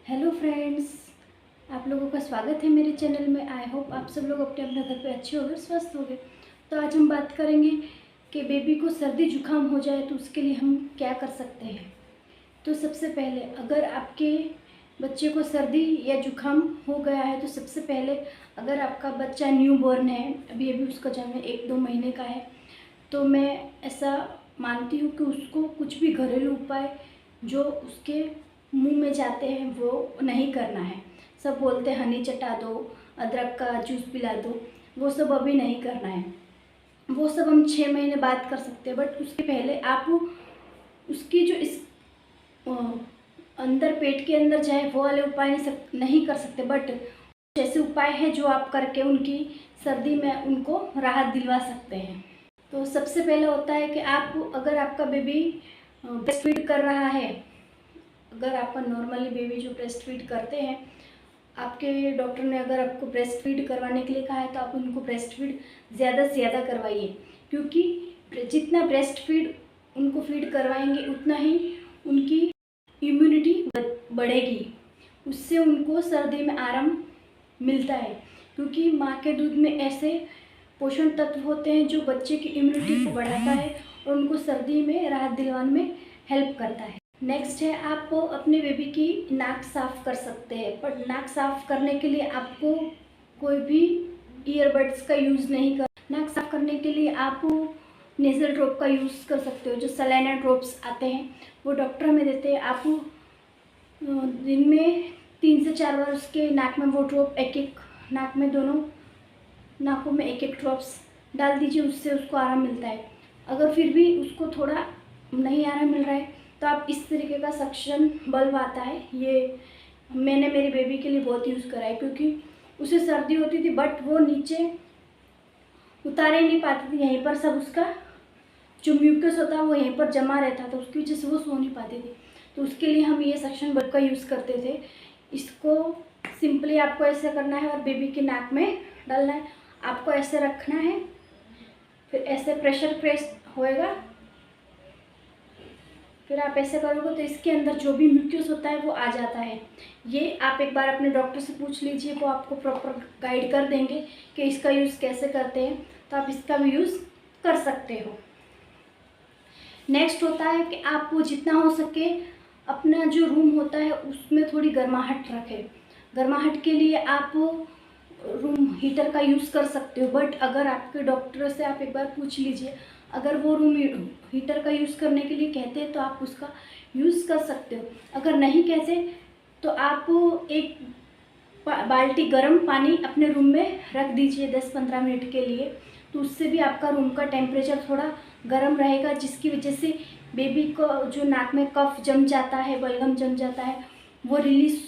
Hello friends, आप लोगों का स्वागत है मेरे चैनल में। आई होप आप सब लोग अपने अपने घर पे अच्छे होंगे, स्वस्थ होंगे। तो आज हम बात करेंगे कि बेबी को सर्दी जुकाम हो जाए तो उसके लिए हम क्या कर सकते हैं। तो सबसे पहले अगर आपके बच्चे को सर्दी या जुकाम हो गया है तो सबसे पहले अगर आपका बच्चा न्यू बॉर्न है, अभी अभी उसका जन्म 1-2 महीने का है, तो मैं ऐसा मानती हूँ कि उसको कुछ भी घरेलू उपाय जो उसके मुंह में जाते हैं वो नहीं करना है। सब बोलते हैं हनी चटा दो, अदरक का जूस पिला दो, वो सब अभी नहीं करना है। वो सब हम 6 महीने बाद कर सकते हैं, बट उसके पहले आप उसकी जो इस अंदर पेट के अंदर जाए वो वाले उपाय नहीं कर सकते, बट ऐसे उपाय हैं जो आप करके उनकी सर्दी में उनको राहत दिलवा सकते हैं। तो सबसे पहले होता है कि आप अगर आपका बेबी ब्रेस्ट फीड कर रहा है, अगर आपका नॉर्मली बेबी जो ब्रेस्ट फीड करते हैं, आपके डॉक्टर ने अगर आपको ब्रेस्ट फीड करवाने के लिए कहा है तो आप उनको ब्रेस्ट फीड ज़्यादा से ज़्यादा करवाइए, क्योंकि जितना ब्रेस्ट फीड उनको फीड करवाएंगे उतना ही उनकी इम्यूनिटी बढ़ेगी, उससे उनको सर्दी में आराम मिलता है। क्योंकि माँ के दूध में ऐसे पोषण तत्व होते हैं जो बच्चे की इम्यूनिटी को बढ़ाता है और उनको सर्दी में राहत दिलवाने में हेल्प करता है। नेक्स्ट है, आप अपने बेबी की नाक साफ़ कर सकते हैं, पर नाक साफ़ करने के लिए आपको कोई भी ईयरबड्स का यूज़ नहीं कर। नाक साफ़ करने के लिए आप नेज़ल ड्रॉप का यूज़ कर सकते हो। जो सलाइना ड्रॉप्स आते हैं वो डॉक्टर हमें देते हैं। आप दिन में 3 से 4 बार उसके नाक में वो ड्रॉप एक नाक में, दोनों नाकों में एक ड्रॉप्स डाल दीजिए, उससे उसको आराम मिलता है। अगर फिर भी उसको थोड़ा नहीं आराम मिल रहा है तो आप इस तरीके का सक्शन बल्ब आता है, ये मैंने मेरे बेबी के लिए बहुत यूज़ करा है, क्योंकि उसे सर्दी होती थी बट वो नीचे उतारे नहीं पाती थी। यहीं पर सब उसका जो म्यूकस होता है वो यहीं पर जमा रहता था, उसकी वजह से वो सो नहीं पाती थी। तो उसके लिए हम ये सक्शन बल्ब का यूज़ करते थे। इसको सिंपली आपको ऐसे करना है और बेबी के नाक में डालना है। आपको ऐसे रखना है, फिर ऐसे प्रेशर प्रेस होएगा, फिर आप ऐसे करोगे तो इसके अंदर जो भी म्यूकस होता है वो आ जाता है। ये आप एक बार अपने डॉक्टर से पूछ लीजिए, वो आपको प्रॉपर गाइड कर देंगे कि इसका यूज़ कैसे करते हैं, तो आप इसका भी यूज़ कर सकते हो। नेक्स्ट होता है कि आप जितना हो सके अपना जो रूम होता है उसमें थोड़ी गर्माहट रखें। गर्माहट के लिए आप रूम हीटर का यूज़ कर सकते हो, बट अगर आपके डॉक्टर से आप एक बार पूछ लीजिए, अगर वो रूम हीटर का यूज़ करने के लिए कहते हैं तो आप उसका यूज़ कर सकते हो। अगर नहीं कहते तो आप एक बाल्टी गर्म पानी अपने रूम में रख दीजिए 10-15 मिनट के लिए, तो उससे भी आपका रूम का टेम्परेचर थोड़ा गर्म रहेगा, जिसकी वजह से बेबी को जो नाक में कफ जम जाता है, बलगम जम जाता है, वो रिलीज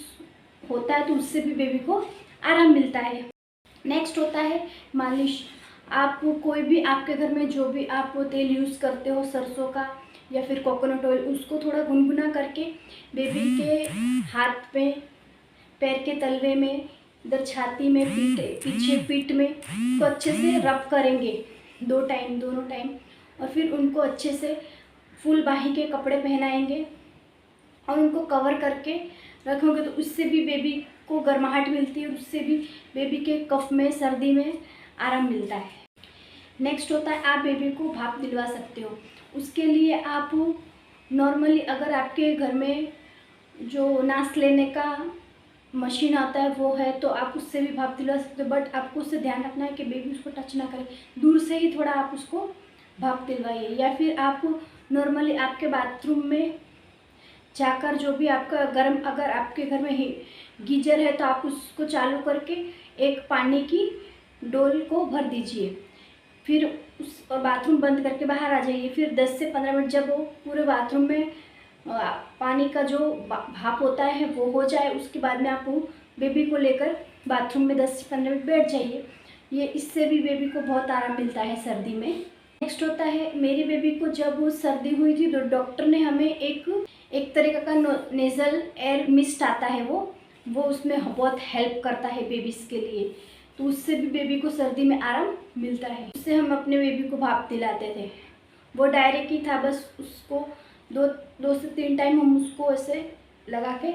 होता है, तो उससे भी बेबी को आराम मिलता है। नेक्स्ट होता है मालिश। आप कोई भी आपके घर में जो भी आप तेल यूज़ करते हो, सरसों का या फिर कोकोनट ऑयल, उसको थोड़ा गुनगुना करके बेबी के हाथ में, पैर के तलवे में, इधर छाती में, पीछे पीठ में उसको अच्छे से रब करेंगे 2 टाइम, दोनों टाइम, और फिर उनको अच्छे से फुल बाही के कपड़े पहनाएंगे और उनको कवर करके रखोगे, तो उससे भी बेबी को गर्माहट मिलती है और उससे भी बेबी के कफ में, सर्दी में आराम मिलता है। नेक्स्ट होता है, आप बेबी को भाप दिलवा सकते हो। उसके लिए आप नॉर्मली अगर आपके घर में जो नाक लेने का मशीन आता है वो है तो आप उससे भी भाप दिलवा सकते हो, बट आपको उससे ध्यान रखना है कि बेबी उसको टच ना करे, दूर से ही थोड़ा आप उसको भाप दिलवाइए। या फिर आप नॉर्मली आपके बाथरूम में जाकर जो भी आपका गर्म, अगर आपके घर में ही गीजर है तो आप उसको चालू करके एक पानी की डोल को भर दीजिए, फिर उस और बाथरूम बंद करके बाहर आ जाइए। फिर 10 से 15 मिनट जब वो पूरे बाथरूम में पानी का जो भाप होता है वो हो जाए, उसके बाद में आप बेबी को लेकर बाथरूम में 10 से 15 मिनट बैठ जाइए। ये इससे भी बेबी को बहुत आराम मिलता है सर्दी में। नेक्स्ट होता है, मेरी बेबी को जब वो सर्दी हुई थी तो डॉक्टर ने हमें एक तरीके का नेज़ल एयर मिस्ट आता है, वो उसमें बहुत हेल्प करता है बेबीज़ के लिए, तो उससे भी बेबी को सर्दी में आराम मिलता है। उससे हम अपने बेबी को भाप दिलाते थे। वो डायरेक्ट ही था, बस उसको 2 से 3 टाइम हम उसको ऐसे लगा के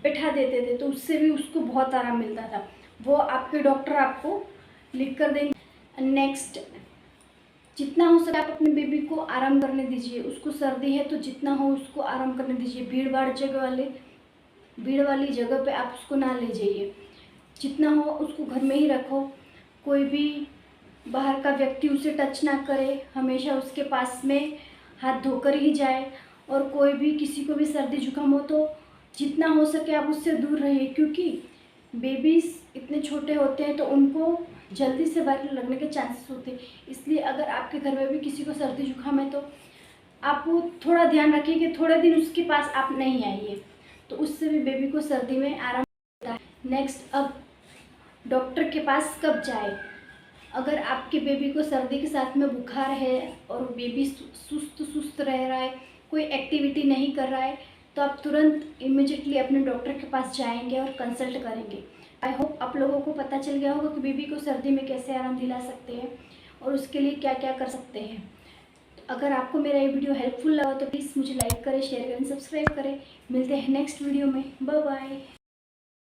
बैठा देते थे, तो उससे भी उसको बहुत आराम मिलता था। वो आपके डॉक्टर आपको लिख कर देंगे। नेक्स्ट, जितना हो सके आप अपने बेबी को आराम करने दीजिए। उसको सर्दी है तो जितना हो उसको आराम करने दीजिए। भीड़ वाली जगह पे आप उसको ना ले जाइए। जितना हो उसको घर में ही रखो। कोई भी बाहर का व्यक्ति उसे टच ना करे, हमेशा उसके पास में हाथ धोकर ही जाए। और कोई भी किसी को भी सर्दी जुकाम हो तो जितना हो सके आप उससे दूर रहिए, क्योंकि बेबीज़ इतने छोटे होते हैं तो उनको जल्दी से वायरल लगने के चांसेस होते हैं। इसलिए अगर आपके घर में भी किसी को सर्दी जुकाम है तो आप वो थोड़ा ध्यान रखिए कि थोड़े दिन उसके पास आप नहीं आइए, तो उससे भी बेबी को सर्दी में आराम होता है। नेक्स्ट, अब डॉक्टर के पास कब जाए? अगर आपके बेबी को सर्दी के साथ में बुखार है और बेबी सुस्त रह रहा है, कोई एक्टिविटी नहीं कर रहा है, तो आप तुरंत इमिजिएटली अपने डॉक्टर के पास जाएंगे और कंसल्ट करेंगे। आई होप आप लोगों को पता चल गया होगा कि बेबी को सर्दी में कैसे आराम दिला सकते हैं और उसके लिए क्या क्या कर सकते हैं। तो अगर आपको मेरा ये वीडियो हेल्पफुल लगा तो प्लीज़ मुझे लाइक करें, शेयर करें, सब्सक्राइब करें। मिलते हैं नेक्स्ट वीडियो में। Bye bye.